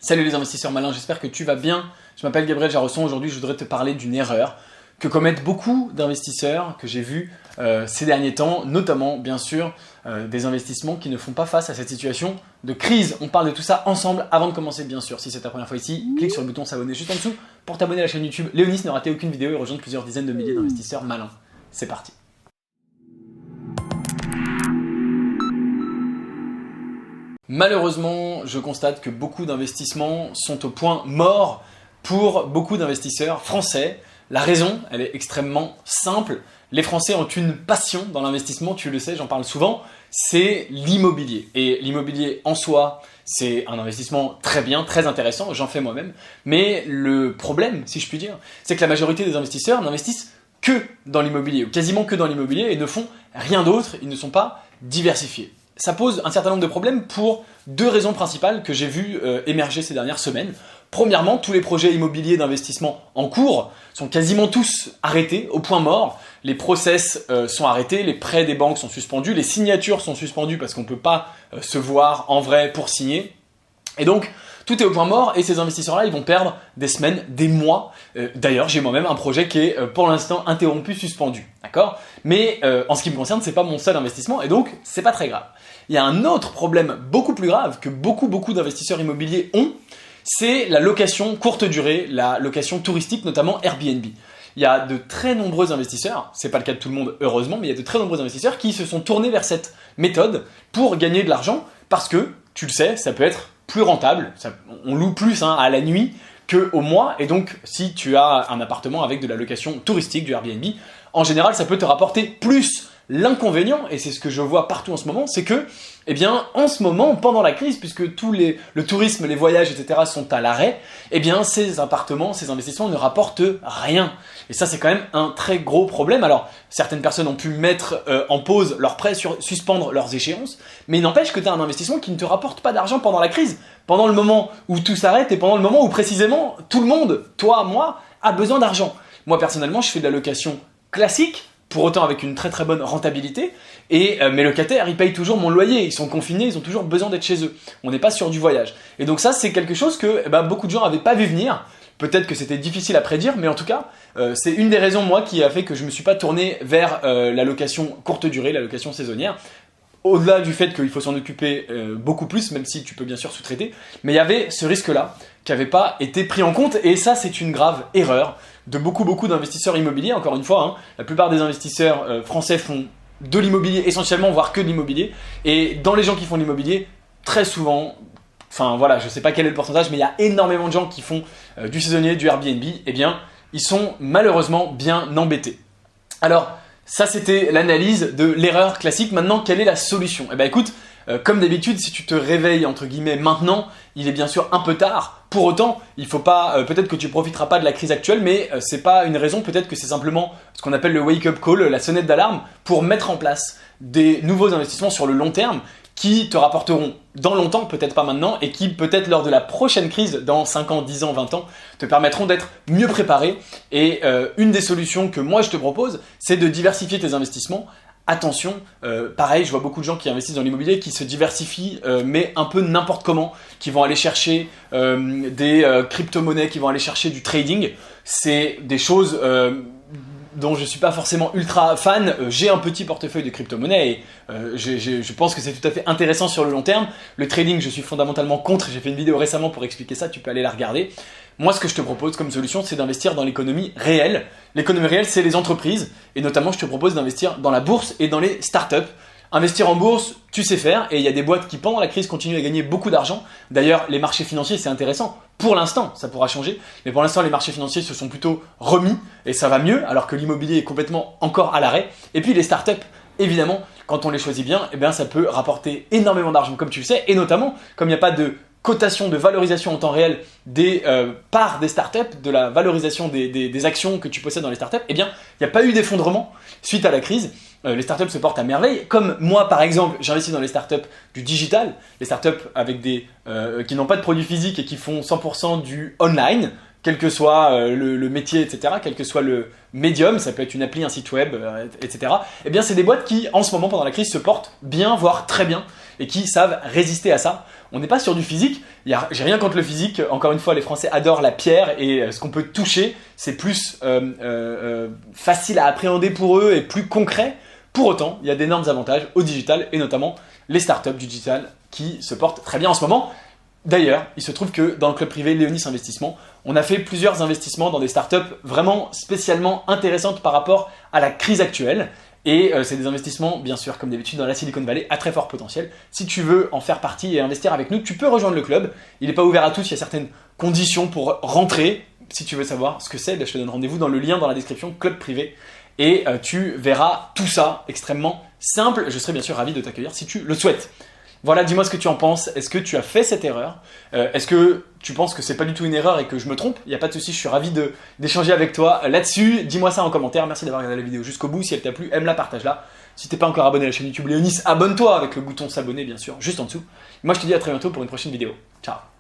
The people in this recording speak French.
Salut les investisseurs malins, j'espère que tu vas bien. Je m'appelle Gabriel Jarosson, aujourd'hui je voudrais te parler d'une erreur que commettent beaucoup d'investisseurs que j'ai vus ces derniers temps, notamment bien sûr des investissements qui ne font pas face à cette situation de crise. On parle de tout ça ensemble avant de commencer bien sûr. Si c'est ta première fois ici, clique sur le bouton s'abonner juste en dessous pour t'abonner à la chaîne YouTube Léonis, ne rater aucune vidéo et rejoindre plusieurs dizaines de milliers d'investisseurs malins. C'est parti. Malheureusement, je constate que beaucoup d'investissements sont au point mort pour beaucoup d'investisseurs français. La raison, elle est extrêmement simple. Les Français ont une passion dans l'investissement, tu le sais, j'en parle souvent, c'est l'immobilier. Et l'immobilier en soi, c'est un investissement très bien, très intéressant, j'en fais moi-même. Mais le problème, si je puis dire, c'est que la majorité des investisseurs n'investissent que dans l'immobilier, ou quasiment que dans l'immobilier, et ne font rien d'autre, ils ne sont pas diversifiés. Ça pose un certain nombre de problèmes pour deux raisons principales que j'ai vues émerger ces dernières semaines. Premièrement, tous les projets immobiliers d'investissement en cours sont quasiment tous arrêtés, au point mort. Les process sont arrêtés, les prêts des banques sont suspendus, les signatures sont suspendues parce qu'on ne peut pas se voir en vrai pour signer. Et donc, tout est au point mort et ces investisseurs-là, ils vont perdre des semaines, des mois. D'ailleurs, j'ai moi-même un projet qui est pour l'instant interrompu, suspendu. D'accord ? Mais en ce qui me concerne, c'est pas mon seul investissement et donc c'est pas très grave. Il y a un autre problème beaucoup plus grave que beaucoup d'investisseurs immobiliers ont, c'est la location courte durée, la location touristique, notamment Airbnb. Il y a de très nombreux investisseurs, c'est pas le cas de tout le monde heureusement, mais il y a de très nombreux investisseurs qui se sont tournés vers cette méthode pour gagner de l'argent parce que, tu le sais, ça peut être plus rentable, on loue plus à la nuit qu'au mois et donc si tu as un appartement avec de la location touristique, du Airbnb, en général ça peut te rapporter plus. L'inconvénient, et c'est ce que je vois partout en ce moment, c'est que, en ce moment, pendant la crise, puisque le tourisme, les voyages, etc. sont à l'arrêt, ces appartements, ces investissements ne rapportent rien. Et ça, c'est quand même un très gros problème. Alors, certaines personnes ont pu mettre en pause leurs prêts, suspendre leurs échéances, mais il n'empêche que tu as un investissement qui ne te rapporte pas d'argent pendant la crise, pendant le moment où tout s'arrête et pendant le moment où précisément tout le monde, toi, moi, a besoin d'argent. Moi, personnellement, je fais de la location classique, pour autant avec une très très bonne rentabilité, et mes locataires, ils payent toujours mon loyer, ils sont confinés, ils ont toujours besoin d'être chez eux. On n'est pas sur du voyage. Et donc ça, c'est quelque chose que beaucoup de gens n'avaient pas vu venir. Peut-être que c'était difficile à prédire, mais en tout cas, c'est une des raisons, moi, qui a fait que je ne me suis pas tourné vers la location courte durée, la location saisonnière. Au-delà du fait qu'il faut s'en occuper beaucoup plus, même si tu peux bien sûr sous-traiter, mais il y avait ce risque-là qui n'avait pas été pris en compte, et ça, c'est une grave erreur de beaucoup d'investisseurs immobiliers. Encore une fois, la plupart des investisseurs français font de l'immobilier essentiellement, voire que de l'immobilier. Et dans les gens qui font de l'immobilier, très souvent, je ne sais pas quel est le pourcentage, mais il y a énormément de gens qui font du saisonnier, du Airbnb, ils sont malheureusement bien embêtés. Alors, ça c'était l'analyse de l'erreur classique. Maintenant, quelle est la solution ? Écoute, comme d'habitude, si tu te réveilles entre guillemets maintenant, il est bien sûr un peu tard. Pour autant, il faut pas, peut-être que tu profiteras pas de la crise actuelle, mais c'est pas une raison. Peut-être que c'est simplement ce qu'on appelle le wake-up call, la sonnette d'alarme, pour mettre en place des nouveaux investissements sur le long terme qui te rapporteront dans longtemps, peut-être pas maintenant, et qui peut-être lors de la prochaine crise, dans 5 ans, 10 ans, 20 ans, te permettront d'être mieux préparé. Et une des solutions que moi je te propose, c'est de diversifier tes investissements. Attention, pareil, je vois beaucoup de gens qui investissent dans l'immobilier qui se diversifient, mais un peu n'importe comment, qui vont aller chercher des crypto-monnaies, qui vont aller chercher du trading. C'est des choses dont je ne suis pas forcément ultra fan. J'ai un petit portefeuille de crypto-monnaies et je pense que c'est tout à fait intéressant sur le long terme. Le trading, je suis fondamentalement contre. J'ai fait une vidéo récemment pour expliquer ça, tu peux aller la regarder. Moi, ce que je te propose comme solution, c'est d'investir dans l'économie réelle. L'économie réelle, c'est les entreprises. Et notamment, je te propose d'investir dans la bourse et dans les startups. Investir en bourse, tu sais faire. Et il y a des boîtes qui, pendant la crise, continuent à gagner beaucoup d'argent. D'ailleurs, les marchés financiers, c'est intéressant. Pour l'instant, ça pourra changer. Mais pour l'instant, les marchés financiers se sont plutôt remis. Et ça va mieux, alors que l'immobilier est complètement encore à l'arrêt. Et puis, les startups, évidemment, quand on les choisit bien, ça peut rapporter énormément d'argent, comme tu le sais. Et notamment, comme il n'y a pas de cotation de valorisation en temps réel des parts des startups, de la valorisation des actions que tu possèdes dans les startups, il n'y a pas eu d'effondrement suite à la crise. Les startups se portent à merveille. Comme moi, par exemple, j'investis dans les startups du digital, les startups avec qui n'ont pas de produits physiques et qui font 100% du online. quel que soit le métier, etc., quel que soit le médium, ça peut être une appli, un site web, etc. Eh bien, c'est des boîtes qui, en ce moment, pendant la crise, se portent bien, voire très bien, et qui savent résister à ça. On n'est pas sur du physique, j'ai rien contre le physique, encore une fois, les Français adorent la pierre, et ce qu'on peut toucher, c'est plus facile à appréhender pour eux et plus concret. Pour autant, il y a d'énormes avantages au digital, et notamment les startups du digital qui se portent très bien en ce moment. D'ailleurs, il se trouve que dans le club privé Léonis Investissement, on a fait plusieurs investissements dans des startups vraiment spécialement intéressantes par rapport à la crise actuelle. Et c'est des investissements, bien sûr, comme d'habitude dans la Silicon Valley, à très fort potentiel. Si tu veux en faire partie et investir avec nous, tu peux rejoindre le club. Il n'est pas ouvert à tous, il y a certaines conditions pour rentrer. Si tu veux savoir ce que c'est, je te donne rendez-vous dans le lien dans la description, club privé. Et tu verras tout ça extrêmement simple. Je serai bien sûr ravi de t'accueillir si tu le souhaites. Voilà, dis-moi ce que tu en penses. Est-ce que tu as fait cette erreur? Est-ce que tu penses que c'est pas du tout une erreur et que je me trompe? Il n'y a pas de souci, je suis ravi d'échanger avec toi là-dessus. Dis-moi ça en commentaire. Merci d'avoir regardé la vidéo jusqu'au bout. Si elle t'a plu, aime-la, partage-la. Si t'es pas encore abonné à la chaîne YouTube Léonis, abonne-toi avec le bouton s'abonner, bien sûr, juste en dessous. Moi, je te dis à très bientôt pour une prochaine vidéo. Ciao!